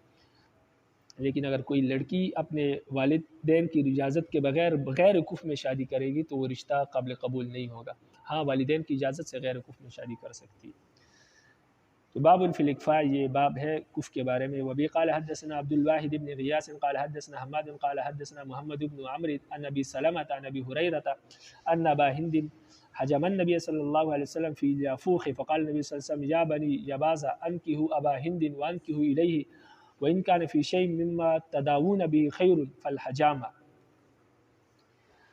لیکن اگر کوئی لڑکی اپنے والدین کی اجازت کے بغیر غیر کف میں شادی کرے گی تو وہ رشتہ قابل قبول نہیں ہوگا. ہاں والدین کی اجازت سے غیر کف میں شادی کر سکتی ہے. تو باب فی الاکفاء، یہ باب ہے کف کے بارے میں. وبی قال حدثنا عبد الواحد بن غیاث قال حدثنا حماد قال حدثنا محمد بن عمرو عن ابي سلمة عن ابي هريرة ان ابا هند حجم النبي صلى الله عليه وسلم في يافوخ فقال النبي صلى الله عليه وسلم يا بني يباز انكحوا ابا هند وانكحوا اليه وان كان في شيء مما تداوون به خير فالحجامه.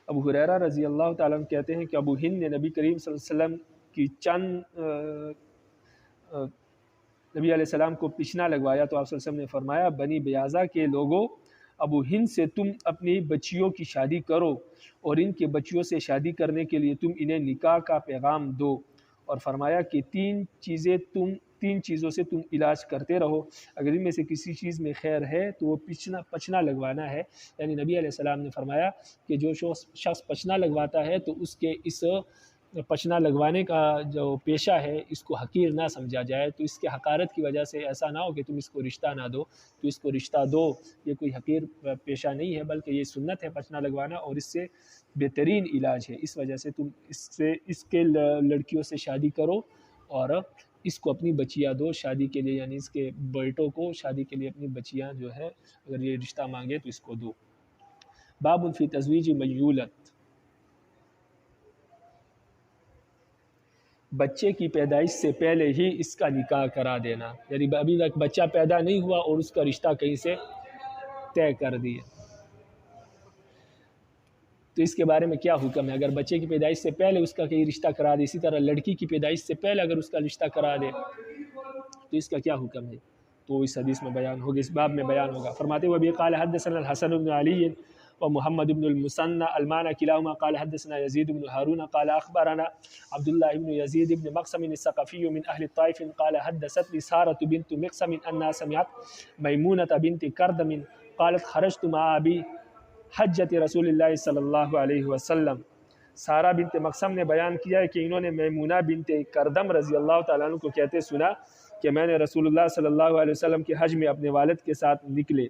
ابو ہریرہ رضی اللہ تعالیٰ عنہ کہتے ہیں کہ ابو ہند نے نبی کریم صلی اللہ علیہ وسلم کی چند نبی علیہ السلام کو پچھنا لگوایا تو آپ صلی اللہ علیہ وسلم نے فرمایا بنی بیازا کے لوگوں ابو ہند سے تم اپنی بچیوں کی شادی کرو اور ان کے بچیوں سے شادی کرنے کے لیے تم انہیں نکاح کا پیغام دو، اور فرمایا کہ تین چیزوں سے تم علاج کرتے رہو، اگر ان میں سے کسی چیز میں خیر ہے تو وہ پچھنا لگوانا ہے۔ یعنی نبی علیہ السلام نے فرمایا کہ جو شخص پچھنا لگواتا ہے تو اس کے اس پچھنا لگوانے کا جو پیشہ ہے اس کو حقیر نہ سمجھا جائے، تو اس کے حقارت کی وجہ سے ایسا نہ ہو کہ تم اس کو رشتہ نہ دو، تو اس کو رشتہ دو۔ یہ کوئی حقیر پیشہ نہیں ہے بلکہ یہ سنت ہے پچھنا لگوانا، اور اس سے بہترین علاج ہے۔ اس وجہ سے تم اس کے لڑکیوں سے شادی کرو اور اس کو اپنی بچیاں دو شادی کے لیے، یعنی اس کے بیٹوں کو شادی کے لیے اپنی بچیاں جو ہے اگر یہ رشتہ مانگے تو اس کو دو۔ باب فی تزویج میولت، بچے کی پیدائش سے پہلے ہی اس کا نکاح کرا دینا، یعنی ابھی تک بچہ پیدا نہیں ہوا اور اس کا رشتہ کہیں سے طے کر دیا، تو اس کے بارے میں کیا حکم ہے؟ اگر بچے کی پیدائش سے پہلے اس کا کہیں رشتہ کرا دے، اسی طرح لڑکی کی پیدائش سے پہلے اگر اس کا رشتہ کرا دے تو اس کا کیا حکم ہے؟ تو اس حدیث میں بیان ہوگا، اس باب میں بیان ہوگا۔ فرماتے ہوئے بھی قال حدثنا الحسن بن علی ومحمد بن المثنى المعنى كلاهما قال حدثنا يزيد بن هارون قال أخبرنا عبد الله بن يزيد بن مقسم الثقفي من أهل الطائف قال حدثتني سارة بنت مقسم أنها سمعت ميمونة بنت كردم قالت خرجت مع أبي حجة رسول الله صلی اللہ علیہ وسلم۔ سارہ بنت مقسم نے بیان کیا ہے کہ انہوں نے میمونہ بنت کردم رضی اللہ تعالیٰ عنہ کو کہتے سنا کہ میں نے رسول اللہ صلی اللہ علیہ وسلم کے حج میں اپنے والد کے ساتھ نکلے،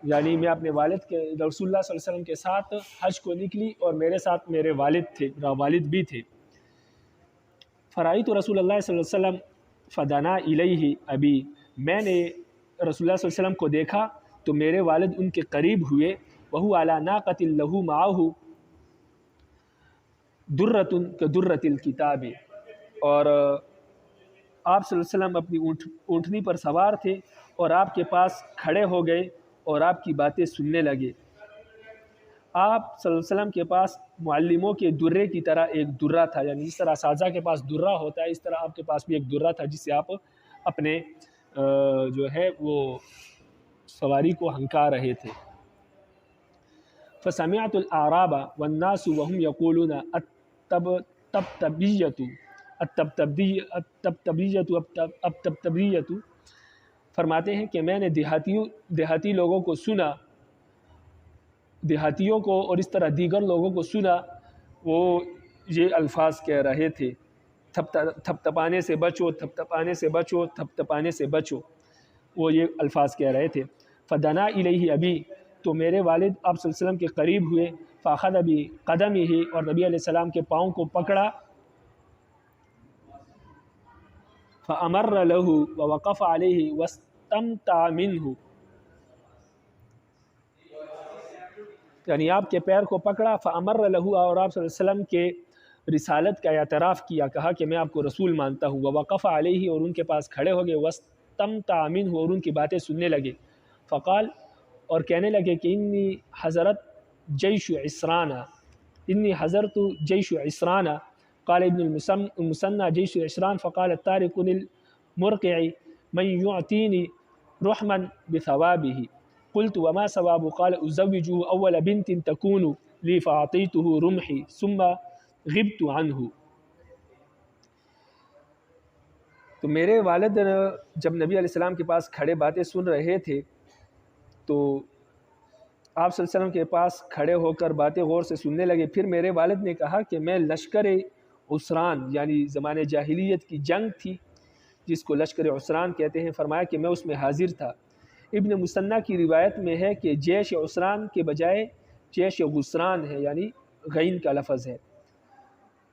یعنی میں اپنے والد کے رسول اللہ صلی اللہ علیہ وسلم کے ساتھ حج کو نکلی اور میرے ساتھ میرے والد تھے، والد بھی تھے۔ فرائیت رسول اللہ صلی اللہ علیہ وسلم فدنا الیہ ابی، میں نے رسول اللہ صلی اللہ علیہ وسلم کو دیکھا تو میرے والد ان کے قریب ہوئے، وہو علی ناقۃ لہ معہ درۃ کدرۃ الکتاب، اور آپ صلی اللہ علیہ وسلم اپنی اونٹنی پر سوار تھے اور آپ کے پاس کھڑے ہو گئے اور آپ کی باتیں سننے لگے۔ آپ صلی اللہ علیہ وسلم کے پاس معلموں کے درے کی طرح ایک درہ تھا، یعنی جس طرح اساتذہ کے پاس درہ ہوتا ہے اس طرح آپ کے پاس بھی ایک درہ تھا جس سے آپ اپنے جو ہے وہ سواری کو ہنکا رہے تھے۔ فسمعت الاعراب والناس وهم يقولون التبتبیۃ، فرماتے ہیں کہ میں نے دیہاتی لوگوں کو سنا، دیہاتیوں کو اور اس طرح دیگر لوگوں کو سنا، وہ یہ الفاظ کہہ رہے تھے، تھپتپانے سے بچو، تھپتپانے سے بچو، تھپتپانے سے بچو، وہ یہ الفاظ کہہ رہے تھے۔ فدنا الیہ ابی، تو میرے والد آپ صلی اللہ علیہ وسلم کے قریب ہوئے، فاخذ ابی قدمہ، اور نبی علیہ السلام کے پاؤں کو پکڑا، فامر لہ ووقف علیہ واستمتع منہ، یعنی آپ کے پیر کو پکڑا، فامر لہ، اور آپ صلی اللہ علیہ وسلم کے رسالت کا اعتراف کیا، کہا کہ میں آپ کو رسول مانتا ہوں، ووقف علیہ، اور ان کے پاس کھڑے ہو گئے، واستمتع منہ، اور ان کی باتیں سننے لگے، فقال، اور کہنے لگے کہ انی حضرت جیش عسرانہ، انی حضرت جیش عسرانہ، قال ابن المثنى جیش عسران، فقال الطارق المرقع من يعطيني رحما بثوابه، قلت وما ثواب؟ قال ازوجه اول بنت تكون لي، فاعطيته رمحي ثم غبت عنه۔ تو میرے والد جب نبی علیہ السلام کے پاس کھڑے باتیں سن رہے تھے تو آپ صلی اللہ علیہ وسلم کے پاس کھڑے ہو کر باتیں غور سے سننے لگے، پھر میرے والد نے کہا کہ میں لشکر عسران، یعنی زمانے جاہلیت کی جنگ تھی جس کو لشکر عسران کہتے ہیں، فرمایا کہ میں اس میں حاضر تھا۔ ابن مثنى کی روایت میں ہے کہ جیش عسران کے بجائے جیش غسران ہے، یعنی غین کا لفظ ہے۔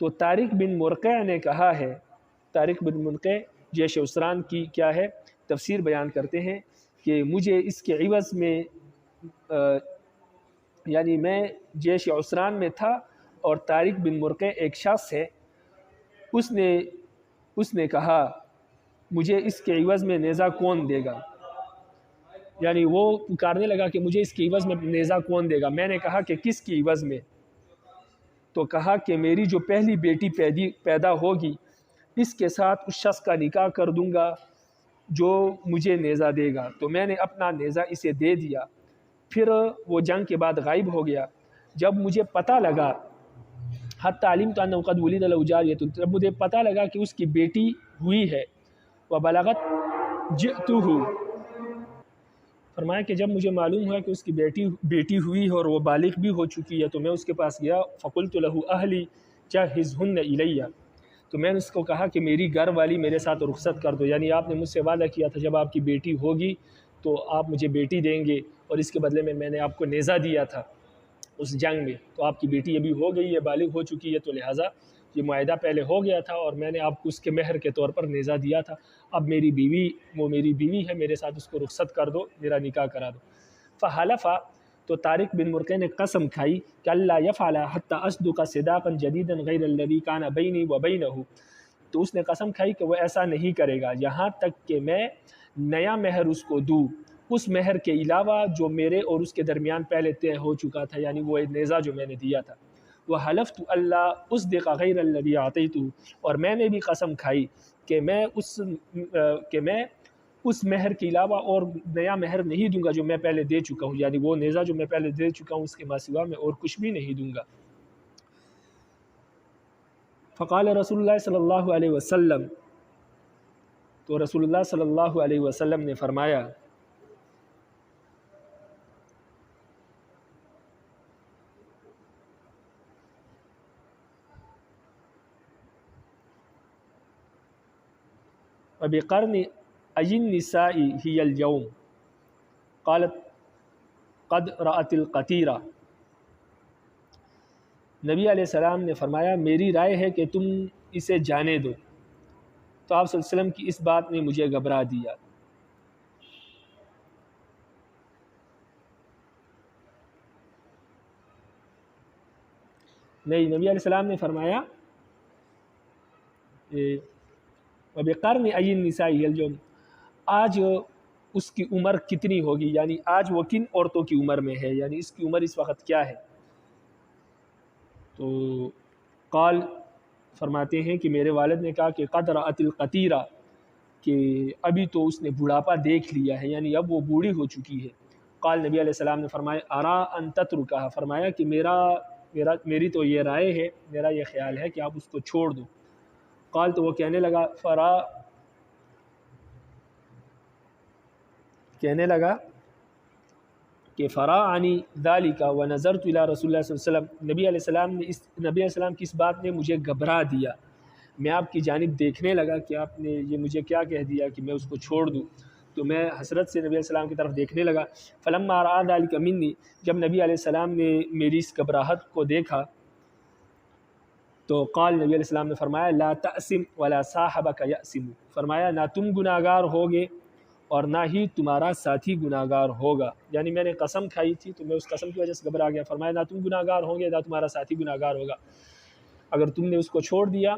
تو طارق بن مرقع نے کہا ہے، طارق بن مرقع جیش عسران کی کیا ہے تفسیر بیان کرتے ہیں کہ مجھے اس کے عوض میں یعنی میں جیش عسران میں تھا اور طارق بن مرقع ایک شخص ہے، اس نے کہا مجھے اس کے عوض میں نیزہ کون دے گا، یعنی وہ پکارنے لگا کہ مجھے اس کے عوض میں نیزہ کون دے گا، میں نے کہا کہ کس کی عوض میں؟ تو کہا کہ میری جو پہلی بیٹی پیدا ہوگی اس کے ساتھ اس شخص کا نکاح کر دوں گا جو مجھے نیزہ دے گا۔ تو میں نے اپنا نیزہ اسے دے دیا، پھر وہ جنگ کے بعد غائب ہو گیا۔ جب مجھے پتہ لگا حتی علمت انہ قد ولد له جاریۃ، جب مجھے پتہ لگا کہ اس کی بیٹی ہوئی ہے، وبلغت جئتہ، فرمایا کہ جب مجھے معلوم ہوا کہ اس کی بیٹی ہوئی ہے اور وہ بالغ بھی ہو چکی ہے، تو میں اس کے پاس گیا، فقلت له اہلی جہزہن الی، تو میں نے اس کو کہا کہ میری گھر والی میرے ساتھ رخصت کر دو، یعنی آپ نے مجھ سے وعدہ کیا تھا جب آپ کی بیٹی ہوگی تو آپ مجھے بیٹی دیں گے، اور اس کے بدلے میں نے آپ کو نیزہ دیا تھا اس جنگ میں، تو آپ کی بیٹی ابھی ہو گئی ہے، بالغ ہو چکی ہے، تو لہٰذا یہ معاہدہ پہلے ہو گیا تھا اور میں نے آپ کو اس کے مہر کے طور پر نیزہ دیا تھا، اب میری بیوی ہے، میرے ساتھ اس کو رخصت کر دو، میرا نکاح کرا دو۔ فحلف، تو طارق بن مرقع نے قسم کھائی کہ اللہ یفعل حتی اصدق صداقا جدیدا غیر الذی کان بینی و بینہ، تو اس نے قسم کھائی کہ وہ ایسا نہیں کرے گا یہاں تک کہ میں نیا مہر اس کو دوں، اس مہر کے علاوہ جو میرے اور اس کے درمیان پہلے طے ہو چکا تھا، یعنی وہ نیزہ جو میں نے دیا تھا۔ وحلفت اللہ اصدق غیر الذی اعطیتہ، اور میں نے بھی قسم کھائی کہ میں اس مہر کے علاوہ اور نیا مہر نہیں دوں گا جو میں پہلے دے چکا ہوں، یعنی وہ نیزہ جو میں پہلے دے چکا ہوں اس کے ماسوا میں اور کچھ بھی نہیں دوں گا۔ فقال رسول اللہ صلی اللہ علیہ وسلم، تو رسول اللہ صلی اللہ علیہ وسلم نے فرمایا وَبِقَرْنِ أَيِّ النِّسَاءِ هِيَ الْيَوْمِ قالت قد رأت القطیرہ، نبی علیہ السلام نے فرمایا میری رائے ہے کہ تم اسے جانے دو، تو آپ صلی اللہ علیہ وسلم کی اس بات نے مجھے گھبرا دیا۔ نہیں، نبی علیہ السلام نے فرمایا وَبِقَرْنِ أَيِّ النِّسَاءِ هِيَ الْيَوْمِ، آج اس کی عمر کتنی ہوگی، یعنی آج وہ کن عورتوں کی عمر میں ہے، یعنی اس کی عمر اس وقت کیا ہے۔ تو قال، فرماتے ہیں کہ میرے والد نے کہا کہ قد رأت القطیرہ، کہ ابھی تو اس نے بڑھاپا دیکھ لیا ہے، یعنی اب وہ بوڑھی ہو چکی ہے۔ قال، نبی علیہ السلام نے فرمایا ارا ان تترکہ، فرمایا کہ میری تو یہ رائے ہے، میرا یہ خیال ہے کہ آپ اس کو چھوڑ دو۔ قال، تو وہ کہنے کہ فرا عنی ذالک ونظرت الی رسول اللہ صلی اللہ علیہ وسلم، نبی علیہ السلام کی اس بات نے مجھے گھبرا دیا، میں آپ کی جانب دیکھنے لگا کہ آپ نے یہ مجھے کیا کہہ دیا کہ میں اس کو چھوڑ دوں، تو میں حسرت سے نبی علیہ السلام کی طرف دیکھنے لگا۔ فلما رأى ذلك منی، جب نبی علیہ السلام نے میری اس گھبراہٹ کو دیکھا تو قال، نبی علیہ السلام نے فرمایا لا تأسم ولا صاحبک یأسم، فرمایا نہ تم گناہ گار ہوگے اور نہ ہی تمہارا ساتھی گناہ گار ہوگا، یعنی میں نے قسم کھائی تھی تو میں اس قسم کی وجہ سے گھبرا گیا، فرمایا نہ تم گناہ گار ہوں گے نہ تمہارا ساتھی گناہ گار ہوگا، اگر تم نے اس کو چھوڑ دیا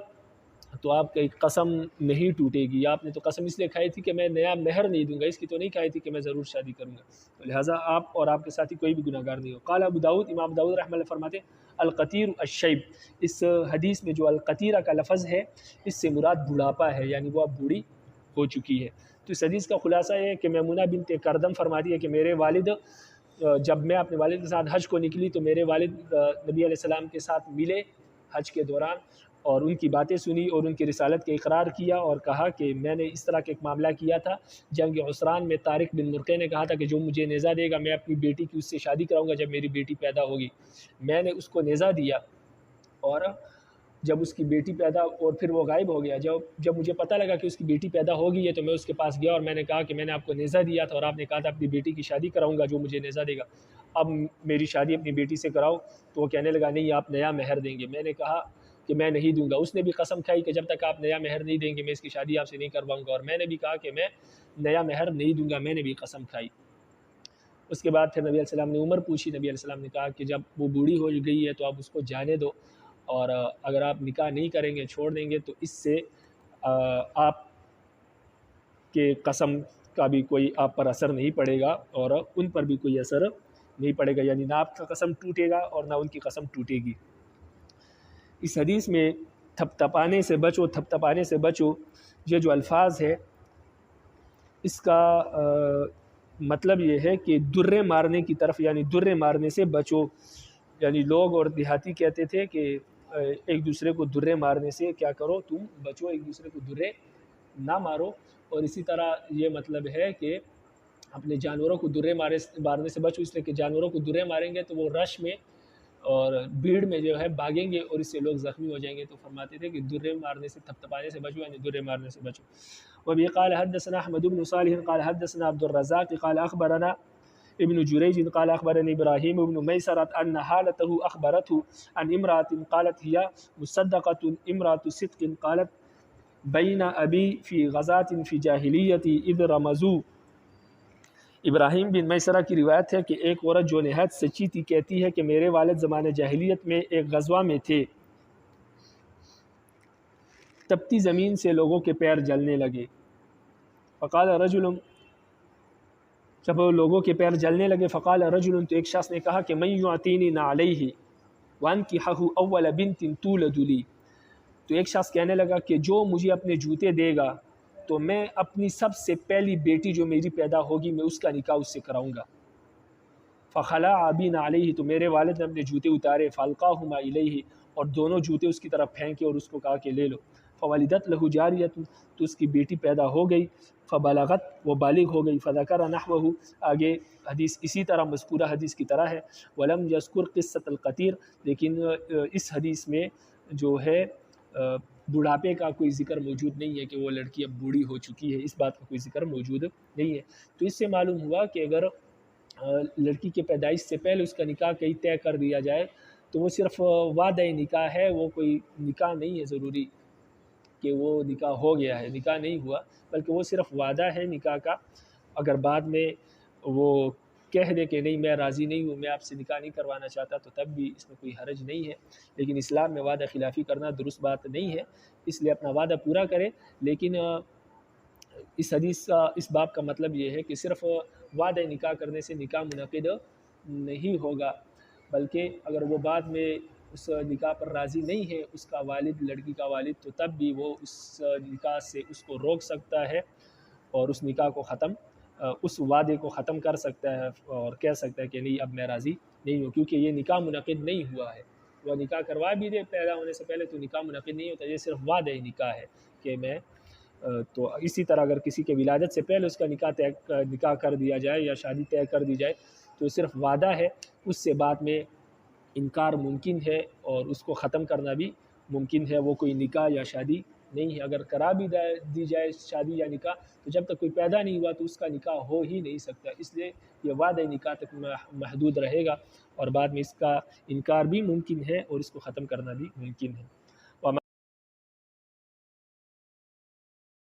تو آپ کی قسم نہیں ٹوٹے گی، آپ نے تو قسم اس لیے کھائی تھی کہ میں نیا مہر نہیں دوں گا، اس کی تو نہیں کھائی تھی کہ میں ضرور شادی کروں گا، تو لہٰذا آپ اور آپ کے ساتھی کوئی بھی گناہ گار نہیں ہو۔ قال ابو داؤد، امام داؤد رحمہ اللہ فرماتے القطیر الشیب، اس حدیث میں جو القطیرہ کا لفظ ہے اس سے مراد بڑھاپا ہے، یعنی وہ اب بوڑھی ہو چکی ہے۔ تو اس حدیث کا خلاصہ یہ ہے کہ میمونہ بنت کردم فرماتی ہے کہ میرے والد، جب میں اپنے والد کے ساتھ حج کو نکلی تو میرے والد نبی علیہ السلام کے ساتھ ملے حج کے دوران، اور ان کی باتیں سنی اور ان کی رسالت کا اقرار کیا، اور کہا کہ میں نے اس طرح کا ایک معاملہ کیا تھا جنگ عسران میں، طارق بن مرقع نے کہا تھا کہ جو مجھے نیزہ دے گا میں اپنی بیٹی کی اس سے شادی کراؤں گا جب میری بیٹی پیدا ہوگی، میں نے اس کو نیزہ دیا، اور جب اس کی بیٹی پیدا اور پھر وہ غائب ہو گیا، جب مجھے پتہ لگا کہ اس کی بیٹی پیدا ہو گئی ہے تو میں اس کے پاس گیا اور میں نے کہا کہ میں نے آپ کو نیزہ دیا تھا اور آپ نے کہا تھا اپنی بیٹی کی شادی کراؤں گا جو مجھے نیزہ دے گا، اب میری شادی اپنی بیٹی سے کراؤ، تو وہ کہنے لگا نہیں آپ نیا مہر دیں گے، میں نے کہا کہ میں نہیں دوں گا، اس نے بھی قسم کھائی کہ جب تک آپ نیا مہر نہیں دیں گے میں اس کی شادی آپ سے نہیں کرواؤں گا، اور میں نے بھی کہا کہ میں نیا مہر نہیں دوں گا، میں نے بھی قسم کھائی۔ اس کے بعد پھر نبی علیہ السلام نے عمر پوچھی، نبی علیہ السلام نے کہا کہ جب وہ بوڑھی ہو گئی ہے تو آپ اس کو جانے دو، اور اگر آپ نکاح نہیں کریں گے چھوڑ دیں گے تو اس سے آپ کے قسم کا بھی کوئی آپ پر اثر نہیں پڑے گا اور ان پر بھی کوئی اثر نہیں پڑے گا، یعنی نہ آپ کا قسم ٹوٹے گا اور نہ ان کی قسم ٹوٹے گی۔ اس حدیث میں تھپ تھپانے سے بچو، تھپ تھپانے سے بچو، یہ جو الفاظ ہے اس کا مطلب یہ ہے کہ درے مارنے کی طرف، یعنی درے مارنے سے بچو. یعنی لوگ اور دیہاتی کہتے تھے کہ ایک دوسرے کو درے مارنے سے کیا کرو، تم بچو، ایک دوسرے کو درے نہ مارو. اور اسی طرح یہ مطلب ہے کہ اپنے جانوروں کو درے مارنے سے بچو، اس لیے کہ جانوروں کو درے ماریں گے تو وہ رش میں اور بھیڑ میں جو ہے بھاگیں گے اور اس سے لوگ زخمی ہو جائیں گے. تو فرماتے تھے کہ درے مارنے سے، تھپ تھپانے سے بچو، یعنی درے مارنے سے بچو. وبه قال حدثنا احمد بن صالح قال حدثنا عبد الرزاق قال اخبرنا ابن جريج قال اخبرني ابراهيم بن ميسرة ان حالته اخبرته عن امرأة قالت هي مصدقة امرأة صدق قالت بين ابي في غزاة في جاهلية اذ رمزوا. ابراہیم بن میسرہ کی روایت ہے کہ ایک عورت جو نہایت سچی تھی کہتی ہے کہ میرے والد زمانہ جاہلیت میں ایک غزوہ میں تھے، تپتی زمین سے لوگوں کے پیر جلنے لگے. فقال رجل، جب لوگوں کے پیر جلنے لگے، فقال رجل، تو ایک شخص نے کہا کہ من یعطینی نعلیہ وانکحہ اول بنت تولد لی. تو ایک شخص کہنے لگا کہ جو مجھے اپنے جوتے دے گا تو میں اپنی سب سے پہلی بیٹی جو میری پیدا ہوگی میں اس کا نکاح اس سے کراؤں گا. فخلع ابی نعلیہ، تو میرے والد نے اپنے جوتے اتارے، فالقاہما الیہ، اور دونوں جوتے اس کی طرف پھینکے اور اس کو کہا کہ لے لو. فولدت لہ جاریۃ، تو اس کی بیٹی پیدا ہو گئی. فبلغت، وہ بالغ ہو گئی. فذکر نحوہ، آگے حدیث اسی طرح مذکورہ حدیث کی طرح ہے. ولم یذکر قصۃ القطیر، لیکن اس حدیث میں جو ہے بڑھاپے کا کوئی ذکر موجود نہیں ہے کہ وہ لڑکی اب بوڑھی ہو چکی ہے، اس بات کا کوئی ذکر موجود نہیں ہے. تو اس سے معلوم ہوا کہ اگر لڑکی کے پیدائش سے پہلے اس کا نکاح کہیں طے کر دیا جائے تو وہ صرف وعدہ نکاح ہے، وہ کوئی نکاح نہیں ہے ضروری کہ وہ نکاح ہو گیا ہے. نکاح نہیں ہوا بلکہ وہ صرف وعدہ ہے نکاح کا. اگر بعد میں وہ کہہ دے کہ نہیں میں راضی نہیں ہوں، میں آپ سے نکاح نہیں کروانا چاہتا، تو تب بھی اس میں کوئی حرج نہیں ہے. لیکن اسلام میں وعدہ خلافی کرنا درست بات نہیں ہے، اس لیے اپنا وعدہ پورا کرے. لیکن اس حدیث کا، اس باب کا مطلب یہ ہے کہ صرف وعدہ نکاح کرنے سے نکاح منعقد نہیں ہوگا، بلکہ اگر وہ بعد میں اس نکاح پر راضی نہیں ہے اس کا والد، لڑکی کا والد، تو تب بھی وہ اس نکاح سے اس کو روک سکتا ہے اور اس نکاح کو ختم، اس وعدے کو ختم کر سکتا ہے اور کہہ سکتا ہے کہ نہیں اب میں راضی نہیں ہوں، کیونکہ یہ نکاح منعقد نہیں ہوا ہے. وہ نکاح کروا بھی دے پیدا ہونے سے پہلے تو نکاح منعقد نہیں ہوتا، یہ صرف وعدہ نکاح ہے کہ میں. تو اسی طرح اگر کسی کے ولادت سے پہلے اس کا نکاح کر دیا جائے یا شادی طے کر دی جائے تو صرف وعدہ ہے، اس سے بعد میں انکار ممکن ہے اور اس کو ختم کرنا بھی ممکن ہے. وہ کوئی نکاح یا شادی نہیں ہے. اگر کرا بھی دی جائے شادی یا نکاح تو جب تک کوئی پیدا نہیں ہوا تو اس کا نکاح ہو ہی نہیں سکتا، اس لیے یہ وعدہ نکاح تک محدود رہے گا اور بعد میں اس کا انکار بھی ممکن ہے اور اس کو ختم کرنا بھی ممکن ہے.